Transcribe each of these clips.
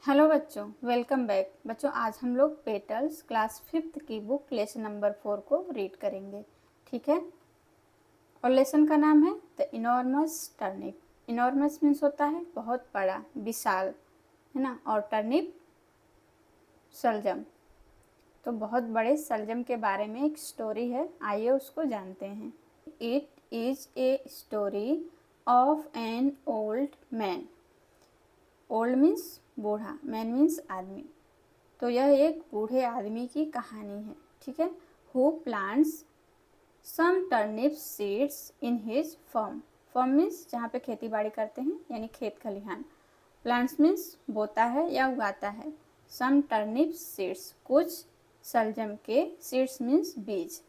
Hello बच्चों, welcome back. बच्चों आज हम लोग पेटल्स क्लास 5th की बुक लेसन नंबर 4 को रीड करेंगे, ठीक है। और लेसन का नाम है the enormous turnip. Enormous means होता है बहुत बड़ा, विशाल, है ना। और टर्निप शलजम, तो बहुत बड़े शलजम के बारे में एक स्टोरी है, आइए उसको जानते हैं। It is a story of an old man. Old means बूढ़ा, मैन मीन्स आदमी। तो यह एक बूढ़े आदमी की कहानी है, ठीक है। Who plants some turnip seeds in his farm. Farm means जहाँ पे खेती बाड़ी करते हैं, यानी खेत खलिहान। प्लांट्स मीन्स बोता है या उगाता है। सम टर्निप सीड्स, कुछ शलजम के। सीड्स मीन्स बीज,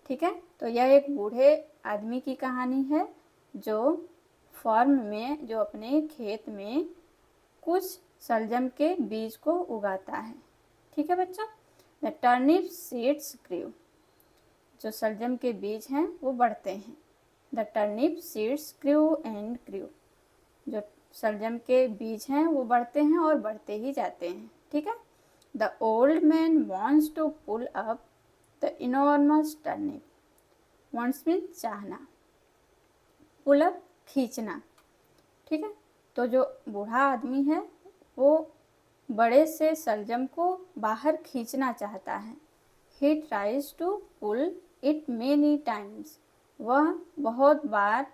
ठीक है। तो यह एक बूढ़े आदमी की कहानी है जो फॉर्म में, जो अपने खेत में कुछ शलजम के बीज को उगाता है, ठीक है बच्चों। द टर्निप सीड्स ग्रीव, जो शलजम के बीज हैं वो बढ़ते हैं। The turnip seeds grow and grow, जो शलजम के बीज हैं वो बढ़ते हैं और बढ़ते ही जाते हैं, ठीक है। The old man wants to pull up the enormous turnip. Wants mean चाहना, पुल अप खींचना, ठीक है। तो जो बूढ़ा आदमी है वो बड़े से शलजम को बाहर खींचना चाहता है। He tries to pull it many times, वह बहुत बार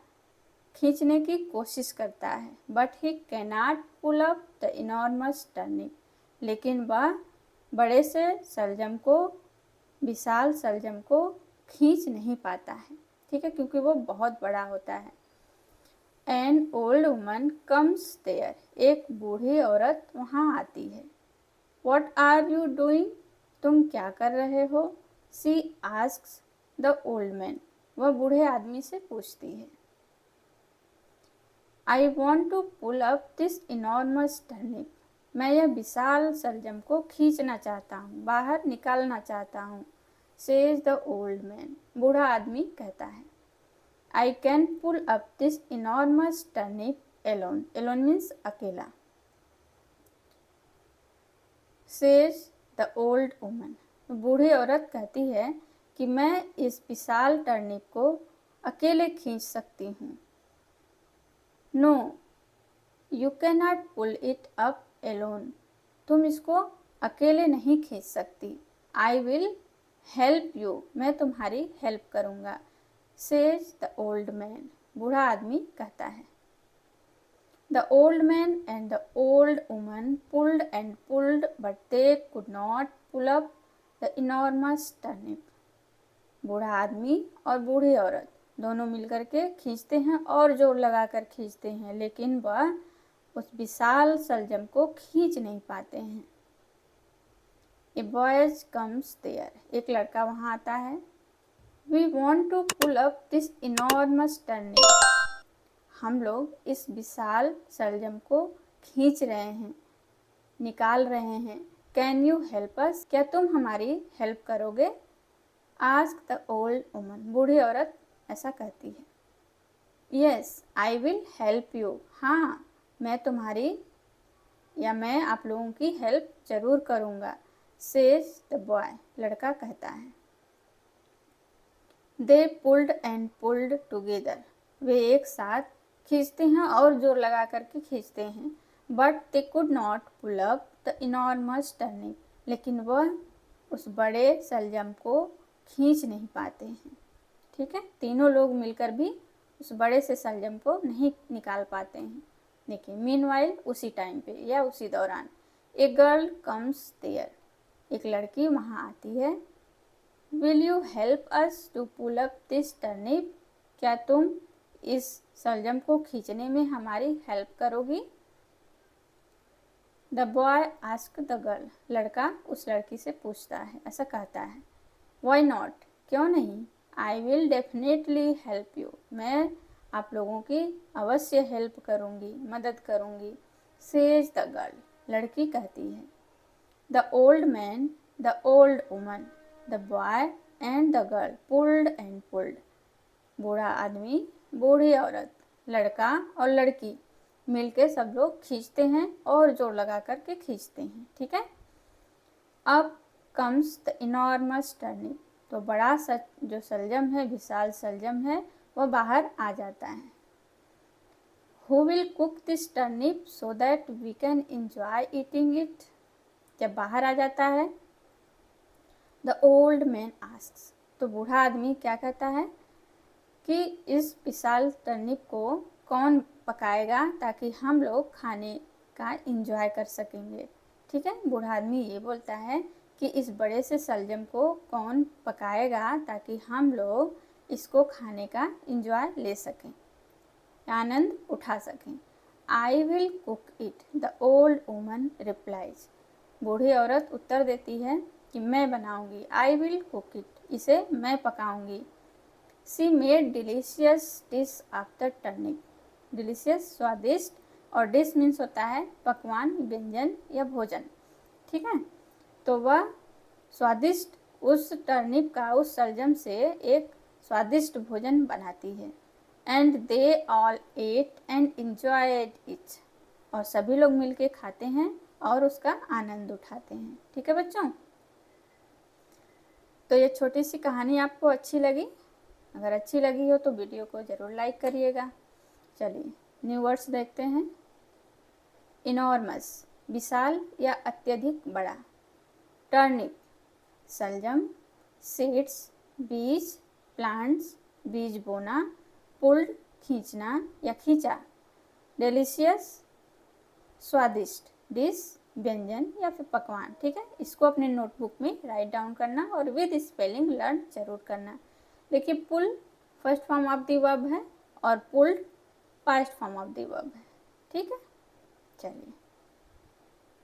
खींचने की कोशिश करता है। But he cannot pull up the enormous turnip, लेकिन वह बड़े से शलजम को, विशाल शलजम को खींच नहीं पाता है, ठीक है, क्योंकि वो बहुत बड़ा होता है। An old woman comes there, एक बूढ़ी औरत वहाँ आती है। वॉट आर यू डूइंग, तुम क्या कर रहे हो। She asks the old man, वह बूढ़े आदमी से पूछती है। I want to pull up this enormous turnip, मैं यह विशाल शलजम को खींचना चाहता हूँ, बाहर निकालना चाहता हूँ। सेज द ओल्ड मैन, बूढ़ा आदमी कहता है। I can pull up this enormous turnip alone. Alone means अकेला. Says the old woman. बूढ़ी औरत कहती है कि मैं इस विशाल टर्निप को अकेले खींच सकती हूँ। No, you cannot pull it up alone. तुम इसको अकेले नहीं खींच सकती। I will help you. मैं तुम्हारी हेल्प करूँगा। Says the old man. बूढ़ा आदमी कहता है। The old man and the old woman pulled and pulled, but they could not pull up the enormous turnip. बूढ़ा आदमी और बूढ़ी औरत दोनों मिलकर के खींचते हैं और जोर लगाकर खींचते हैं, लेकिन वह उस विशाल शलजम को खींच नहीं पाते हैं। A boy comes there. एक लड़का वहाँ आता है। We want to pull up this enormous turnip. हम लोग इस विशाल शलजम को खींच रहे हैं, निकाल रहे हैं। Can you help us? क्या तुम हमारी हेल्प करोगे? Ask the old woman. बूढ़ी औरत ऐसा कहती है। Yes, I will help you. हाँ, मैं तुम्हारी या मैं आप लोगों की हेल्प जरूर करूँगा। Says the boy. लड़का कहता है। They pulled and pulled together. वे एक साथ खींचते हैं और जोर लगा करके खींचते हैं। But they could not pull up the enormous turnip. लेकिन वह उस बड़े शलजम को खींच नहीं पाते हैं, ठीक है। तीनों लोग मिलकर भी उस बड़े से शलजम को नहीं निकाल पाते हैं। देखिए, मीनवाइल उसी टाइम पे या उसी दौरान ए गर्ल कम्स देयर, एक लड़की वहाँ आती है। Will you help us to pull up this turnip? क्या तुम इस शलजम को खींचने में हमारी हेल्प करोगी? The boy asked the girl. लड़का उस लड़की से पूछता है, ऐसा कहता है। Why not? क्यों नहीं? I will definitely help you. मैं आप लोगों की अवश्य हेल्प करूँगी, मदद करूँगी। Says the girl. लड़की कहती है। The old man, the old woman, the boy and the girl pulled and pulled. बूढ़ा आदमी, बूढ़ी औरत, लड़का और लड़की मिलके सब लोग खींचते हैं और जोर लगा करके खींचते हैं, ठीक है। अब कम्स द इनॉर्मस टर्निप, तो बड़ा जो शलजम है, विशाल शलजम है, वह बाहर आ जाता है। Who will cook this turnip so that we can enjoy eating it, जब बाहर आ जाता है द ओल्ड मैन आस्क्स, तो बूढ़ा आदमी क्या कहता है कि इस विशाल टर्निप को कौन पकाएगा ताकि हम लोग खाने का एंजॉय कर सकेंगे, ठीक है। बूढ़ा आदमी ये बोलता है कि इस बड़े से शलजम को कौन पकाएगा ताकि हम लोग इसको खाने का एंजॉय ले सकें, आनंद उठा सकें। I will cook it, the old woman replies, बूढ़ी औरत उत्तर देती है कि मैं बनाऊंगी। आई विल कुक इट, इसे मैं पकाऊंगी। She made delicious dish after turnip, delicious स्वादिष्ट, और डिश मीन्स होता है पकवान, व्यंजन या भोजन, ठीक है। तो वह स्वादिष्ट उस टर्निप का, उस शलजम से एक स्वादिष्ट भोजन बनाती है। And they all at and enjoyed it, और सभी लोग मिलके खाते हैं और उसका आनंद उठाते हैं, ठीक है बच्चों। तो ये छोटी सी कहानी आपको अच्छी लगी? अगर अच्छी लगी हो तो वीडियो को ज़रूर लाइक करिएगा। चलिए न्यू वर्ड्स देखते हैं। इनॉर्मस, विशाल या अत्यधिक बड़ा। टर्निप, शलजम। सीड्स, बीज, प्लांट्स, बीज बोना। पुल्ड, खींचना या खींचा। डिलीशियस, स्वादिष्ट। डिश, व्यंजन या फिर पकवान, ठीक है। इसको अपने नोटबुक में राइट डाउन करना और विद स्पेलिंग लर्न जरूर करना। देखिए pull first form of the verb है और pulled past form of the verb है, ठीक है। चलिए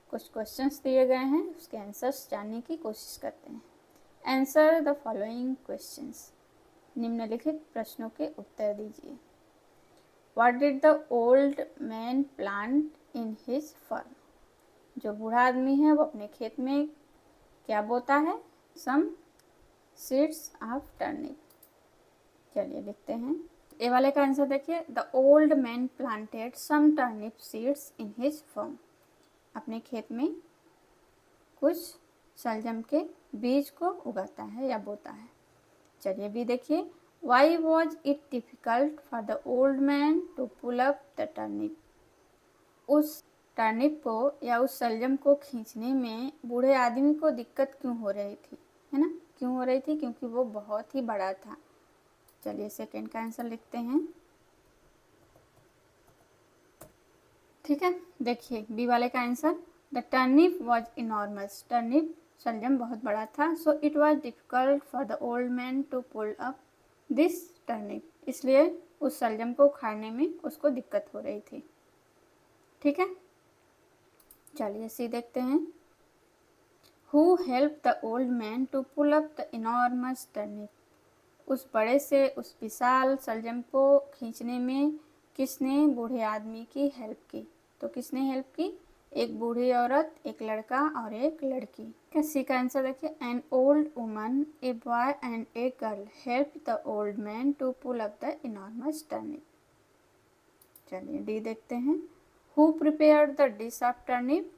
कुछ क्वेश्चंस दिए गए हैं, उसके आंसर्स जानने की कोशिश करते हैं। आंसर द फॉलोइंग क्वेश्चंस, निम्नलिखित प्रश्नों के उत्तर दीजिए। What did the old man plant in his farm, जो बूढ़ा आदमी है वो अपने खेत में क्या बोता है? Some seeds of turnip. चलिए लिखते हैं। ए वाले का आंसर देखिए, the old man planted some turnip seeds in his farm, अपने खेत में कुछ शलजम के बीज को उगाता है या बोता है। चलिए भी देखिए, why was it difficult for the old man to pull up the turnip, उस टर्निप को या उस शलजम को खींचने में बूढ़े आदमी को दिक्कत क्यों हो रही थी, है ना, क्यों हो रही थी? क्योंकि वो बहुत ही बड़ा था। चलिए सेकंड का आंसर लिखते हैं, ठीक है। देखिए बी वाले का answer, the turnip was enormous, turnip शलजम बहुत बड़ा था। So it was difficult for the old man to pull up this turnip, इसलिए उस शलजम को उखाड़ने में उसको दिक्कत हो रही थी, ठीक है। चलिए सी देखते हैं। Who help the old man to pull up the enormous turnip, उस बड़े से उस विशाल शलजम को खींचने में किसने बूढ़े आदमी की हेल्प की? तो किसने हेल्प की? एक बूढ़ी औरत, एक लड़का और एक लड़की। सी का आंसर देखिए, an old woman, a boy and a girl help the old man to pull up the enormous turnip. चलिए डी देखते हैं। Who prepared the dish of turnip,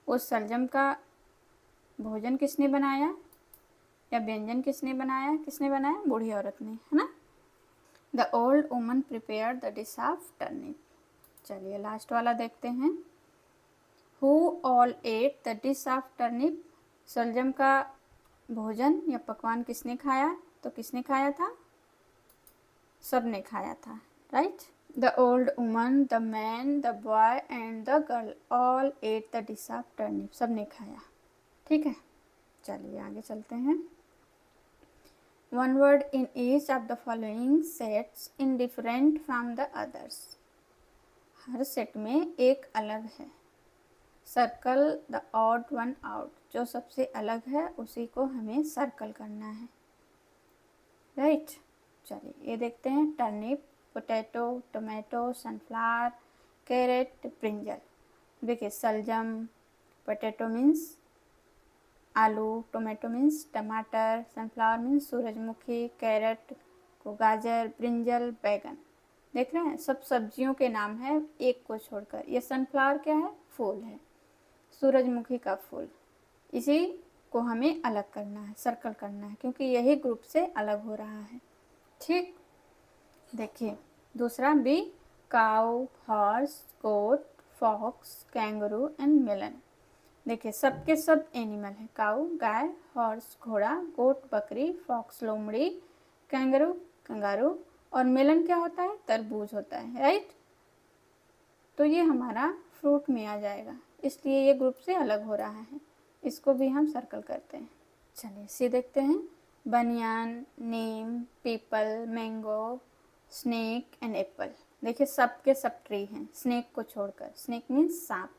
उस शलजम का भोजन किसने बनाया या व्यंजन किसने बनाया? किसने बनाया? बूढ़ी औरत ने, है ना। The old woman prepared the dish of turnip. चलिए लास्ट वाला देखते हैं। Who all at the dish of turnip, शलजम का भोजन या पकवान किसने खाया? तो किसने खाया था? सब ने खाया था, right. The old woman, the man, the boy and the girl all at the dish of turnip, सब ने खाया, ठीक है। चलिए आगे चलते हैं। One word in each of the following sets in different from the others, her set में एक अलग है। Circle the odd one out, जो सबसे अलग है उसी को हमें सर्कल करना है, राइट। चलिए ये देखते हैं। Turnip, potato, tomato, sunflower, carrot, brinjal. देखिए शलजम, पोटैटो मीन्स आलू, टोमेटो मीन्स टमाटर, सनफ्लावर मीन्स सूरजमुखी, कैरेट को गाजर, ब्रिंजल बैगन। देख रहे हैं, सब सब्जियों के नाम है एक को छोड़कर। ये सनफ्लावर क्या है? फूल है, सूरजमुखी का फूल। इसी को हमें अलग करना है, सर्कल करना है, क्योंकि यही ग्रुप से अलग हो रहा है। ठीक, देखिए दूसरा B, cow, horse, goat, fox, kangaroo and melon. देखिए सबके सब एनिमल है। काउ गाय, हॉर्स घोड़ा, गोट बकरी, फॉक्स लोमड़ी, कैंगरू कंगारू, और मेलन क्या होता है? तरबूज होता है, राइट। तो ये हमारा फ्रूट में आ जाएगा, इसलिए ये ग्रुप से अलग हो रहा है। इसको भी हम सर्कल करते हैं। चलिए सी देखते हैं। Banyan, neem, peepal, mango, snake and apple. देखिए सबके सब ट्री हैं स्नेक को छोड़कर। स्नेक मीन्स सांप।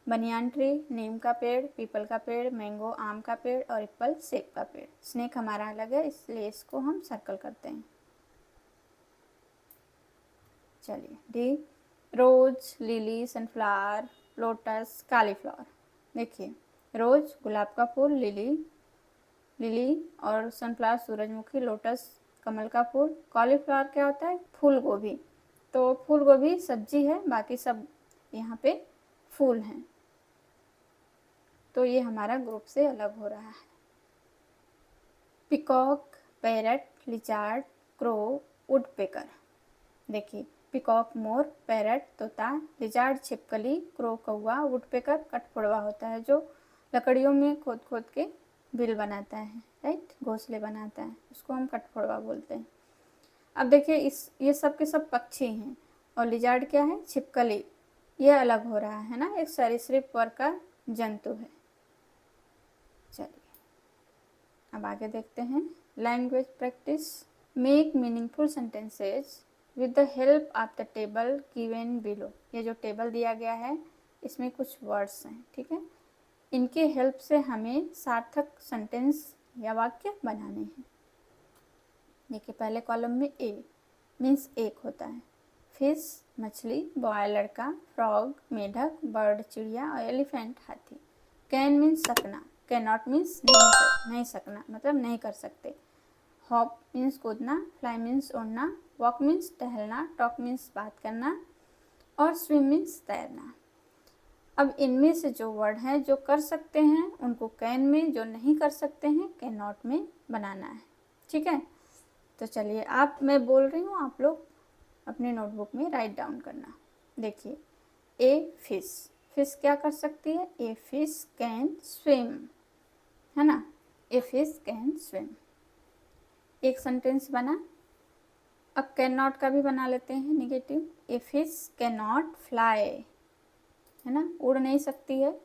बनियान ट्री, नीम का पेड़, पीपल का पेड़, मैंगो आम का पेड़ और एप्पल सेब का पेड़। स्नेक हमारा अलग है, इसलिए इसको हम सर्कल करते हैं। चलिए डी, रोज, लिली, सनफ्लावर, लोटस, कालीफ्लावर। देखिए रोज गुलाब का फूल, लिली और सनफ्लावर सूरजमुखी, लोटस कमल का फूल। कॉलीफ्लावर क्या होता है? फूल गोभी। तो फूल गोभी सब्जी है, बाकी सब यहाँ पे फूल हैं। तो ये हमारा ग्रुप से अलग हो रहा है। Peacock, parrot, lizard, crow, woodpecker. देखिए पिकॉक मोर, पैरट तोता, लिचार्ड छिपकली, क्रो कौवा, वुडपेकर कठफोड़वा होता है जो लकड़ियों में खोद खोद के बिल बनाता है, राइट, घोंसले बनाता है, उसको हम कठफोड़वा बोलते हैं। अब देखिए ये सब के सब पक्षी हैं, और लिजार्ड क्या है? छिपकली। ये अलग हो रहा है ना, एक सरीसृप वर्ग का जंतु है। चलिए अब आगे देखते हैं। Language practice. Make meaningful sentences with the help of the table given below. ये जो टेबल दिया गया है इसमें कुछ वर्ड्स हैं, ठीक है। इनके हेल्प से हमें सार्थक सेंटेंस या वाक्य बनाने हैं। देखिए पहले कॉलम में ए मीन्स एक होता है। फिश मछली, बॉय लड़का, फ्रॉग मेढक, बर्ड चिड़िया और एलिफेंट हाथी। कैन मीन्स सकना, कैन नॉट मीन्स नहीं सकना, मतलब नहीं कर सकते। हॉप मीन्स कूदना, फ्लाई मीन्स उड़ना, वॉक मीन्स टहलना, टॉक मीन्स बात करना, और स्विम मीन्स तैरना। अब इनमें से जो वर्ड हैं जो कर सकते हैं उनको कैन में, जो नहीं कर सकते हैं कैन नॉट में बनाना है, ठीक है। तो चलिए मैं बोल रही हूँ, आप लोग अपने नोटबुक में राइट डाउन करना। देखिए ए फिश, फिश क्या कर सकती है? ए फिश कैन स्विम, है ना, ए फिश कैन स्विम। एक सेंटेंस बना। अब कैन नॉट का भी बना लेते हैं negative. A fish can not fly, है ना, उड़ नहीं सकती है,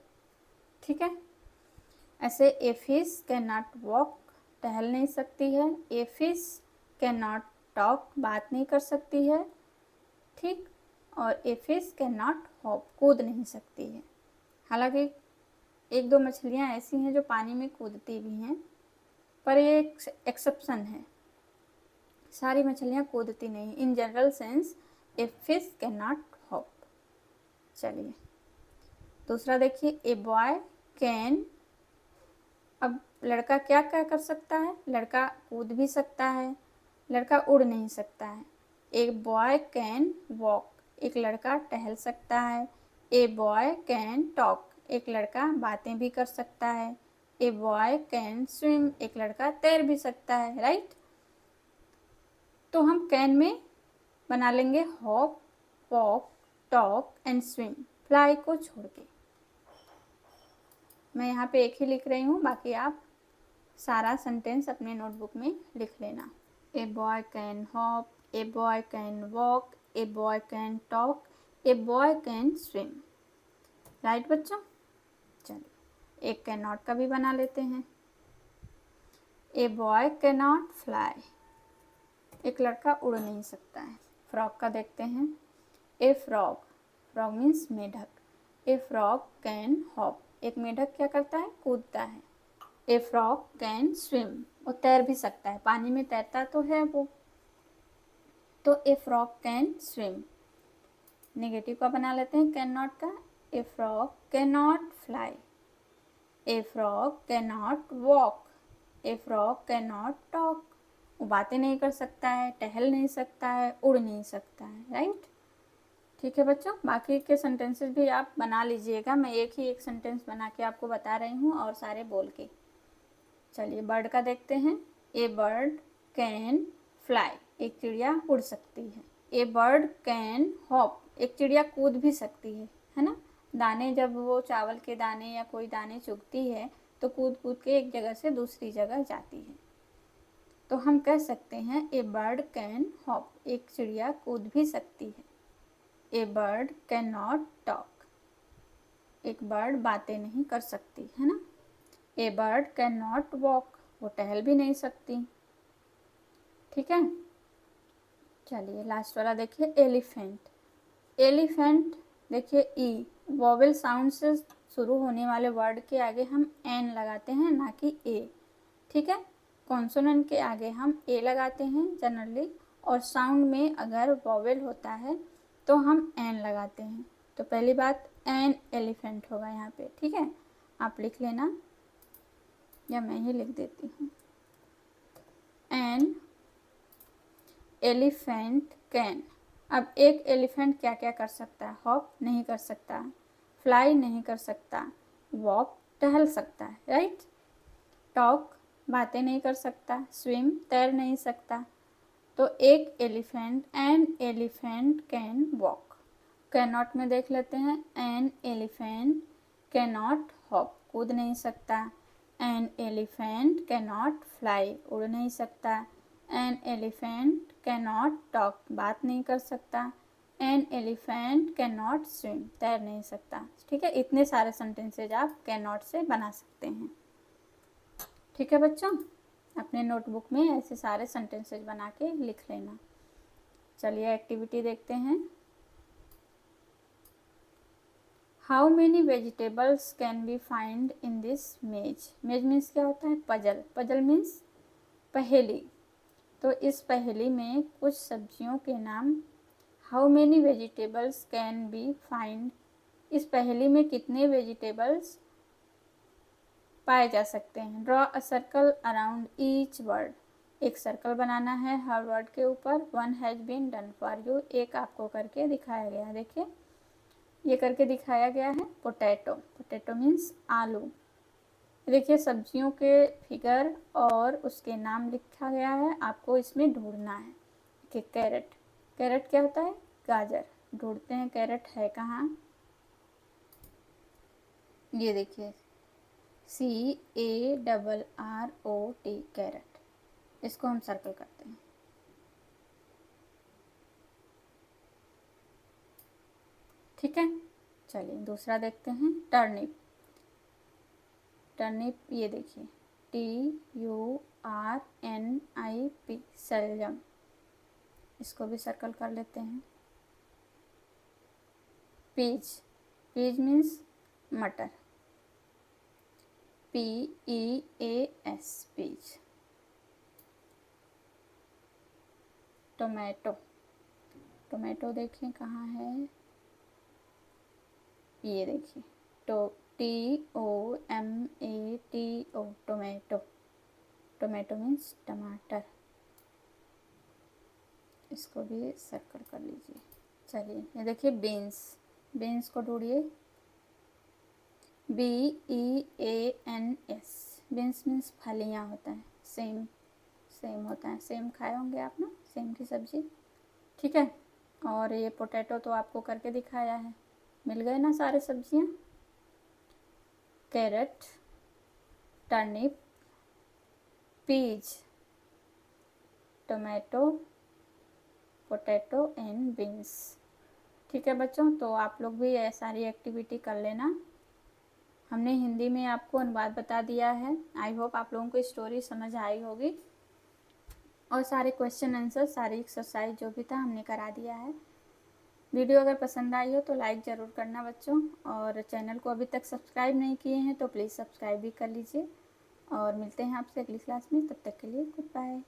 ठीक है। ऐसे a fish can not walk, टहल नहीं सकती है। A fish can not talk, बात नहीं कर सकती है, ठीक। और a fish can not hop, कूद नहीं सकती है। हालांकि एक दो मछलियाँ ऐसी हैं जो पानी में कूदती भी हैं, पर ये एक एक्सेप्शन है, सारी मछलियाँ कूदती नहीं। In general sense a fish can not hop. चलिए दूसरा देखिए, ए बॉय कैन। अब लड़का क्या क्या कर सकता है? लड़का कूद भी सकता है, लड़का उड़ नहीं सकता है। ए बॉय कैन वॉक, एक लड़का टहल सकता है। ए बॉय कैन टॉक, एक लड़का बातें भी कर सकता है। ए बॉय कैन स्विम, एक लड़का तैर भी सकता है, राइट। तो हम कैन में बना लेंगे hop, walk, talk and swim, fly को छोड़ के। मैं यहाँ पे एक ही लिख रही हूँ, बाकी आप सारा सेंटेंस अपने नोटबुक में लिख लेना। A boy can hop, a boy can walk, a boy can talk, a boy can swim, right बच्चों। चलिए एक कैन नॉट का भी बना लेते हैं। A boy can not fly, एक लड़का उड़ नहीं सकता है। फ्रॉग का देखते हैं। ए फ्रॉग, फ्रॉग मीन्स मेढक। ए फ्रॉग कैन हॉप, एक मेढक क्या करता है? कूदता है। ए फ्रॉग कैन स्विम, वो तैर भी सकता है, पानी में तैरता तो है वो। तो ए फ्रॉग कैन स्विम। नेगेटिव का बना लेते हैं कैन नॉट का। ए frog can not fly, A frog can not walk, A frog can not talk, वो बातें नहीं कर सकता है, टहल नहीं सकता है, उड़ नहीं सकता है, राइट। ठीक है बच्चों, बाकी के सेंटेंसेस भी आप बना लीजिएगा, मैं एक ही एक सेंटेंस बना के आपको बता रही हूँ और सारे बोल के। चलिए बर्ड का देखते हैं। ए बर्ड कैन फ्लाई, एक चिड़िया उड़ सकती है। ए बर्ड कैन हॉप, एक चिड़िया कूद भी सकती है ना। दाने जब वो चावल के दाने या कोई दाने चुगती है तो कूद कूद के एक जगह से दूसरी जगह जाती है। तो हम कह सकते हैं ए बर्ड कैन हॉप, एक चिड़िया कूद भी सकती है। ए बर्ड कैन नॉट टॉक, एक बर्ड बातें नहीं कर सकती है ना। ए बर्ड कैन नॉट वॉक, वो टहल भी नहीं सकती। ठीक है, चलिए लास्ट वाला देखिए एलिफेंट। एलिफेंट देखिए ई, वॉवेल साउंड से शुरू होने वाले वर्ड के आगे हम एन लगाते हैं, ना कि ए। ठीक है, कॉन्सोनेंट के आगे हम ए लगाते हैं जनरली, और साउंड में अगर वॉवेल होता है तो हम एन लगाते हैं। तो पहली बात एन एलिफेंट होगा यहाँ पे। ठीक है, आप लिख लेना या मैं ही लिख देती हूँ। An elephant can. अब एक एलिफेंट क्या क्या कर सकता है? हॉप नहीं कर सकता, फ्लाई नहीं कर सकता, वॉक टहल सकता है, राइट। टॉक बातें नहीं कर सकता, स्विम तैर नहीं सकता। तो एक elephant, an elephant can walk. Can not में देख लेते हैं। An elephant can not hop, कूद नहीं सकता। An elephant can not fly, उड़ नहीं सकता। An elephant can not talk, बात नहीं कर सकता। An elephant can not swim, तैर नहीं सकता। ठीक है, इतने सारे सेंटेंसेज आप कैन नॉट से बना सकते हैं। ठीक है बच्चों, अपने नोटबुक में ऐसे सारे सेंटेंसेज बना के लिख लेना। चलिए एक्टिविटी देखते हैं। How many vegetables can be find in this मेज। मेज मीन्स क्या होता है? पजल। पजल मीन्स पहेली। तो इस पहेली में कुछ सब्जियों के नाम, how many vegetables can be find, इस पहेली में कितने वेजिटेबल्स पाए जा सकते हैं। Draw a circle around each word, एक सर्कल बनाना है हर वर्ड के ऊपर। One has been done for you, एक आपको करके दिखाया गया। देखिए ये करके दिखाया गया है पोटैटो। पोटैटो मीन्स आलू। देखिए सब्जियों के फिगर और उसके नाम लिखा गया है, आपको इसमें ढूंढना है। देखिए कैरेट, कैरेट क्या होता है? गाजर। ढूंढते हैं कैरेट है कहाँ। ये देखिए CARROT, कैरेट। इसको हम सर्कल करते हैं। ठीक है, चलिए दूसरा देखते हैं। टर्निप। टर्निप ये देखिए TURNIP, शलजम। इसको भी सर्कल कर लेते हैं। पीज, पीज मीन्स मटर। PEAS, peas. टोमेटो, टोमेटो देखें कहाँ है। ये देखिए TOMATO, टोमेटो। टोमेटो मीन्स टमाटर। इसको भी सर्कल कर लीजिए। चलिए ये देखिए बीन्स। बीन्स को ढूंढिए। BEANS, बीन्स मीन्स फलियाँ होता है। सेम, सेम होता है। सेम खाए होंगे आप ना, सेम की सब्जी। ठीक है, और ये पोटैटो तो आपको करके दिखाया है। मिल गए ना सारे सब्जियाँ। Carrot, turnip, peas, tomato, potato and beans. ठीक है बच्चों, तो आप लोग भी ये सारी एक्टिविटी कर लेना। हमने हिंदी में आपको अनुवाद बता दिया है। आई होप आप लोगों को स्टोरी समझ आई होगी, और सारे क्वेश्चन आंसर, सारी एक्सरसाइज जो भी था हमने करा दिया है। वीडियो अगर पसंद आई हो तो लाइक ज़रूर करना बच्चों, और चैनल को अभी तक सब्सक्राइब नहीं किए हैं तो प्लीज़ सब्सक्राइब भी कर लीजिए। और मिलते हैं आपसे अगली क्लास में, तब तक के लिए गुड बाय।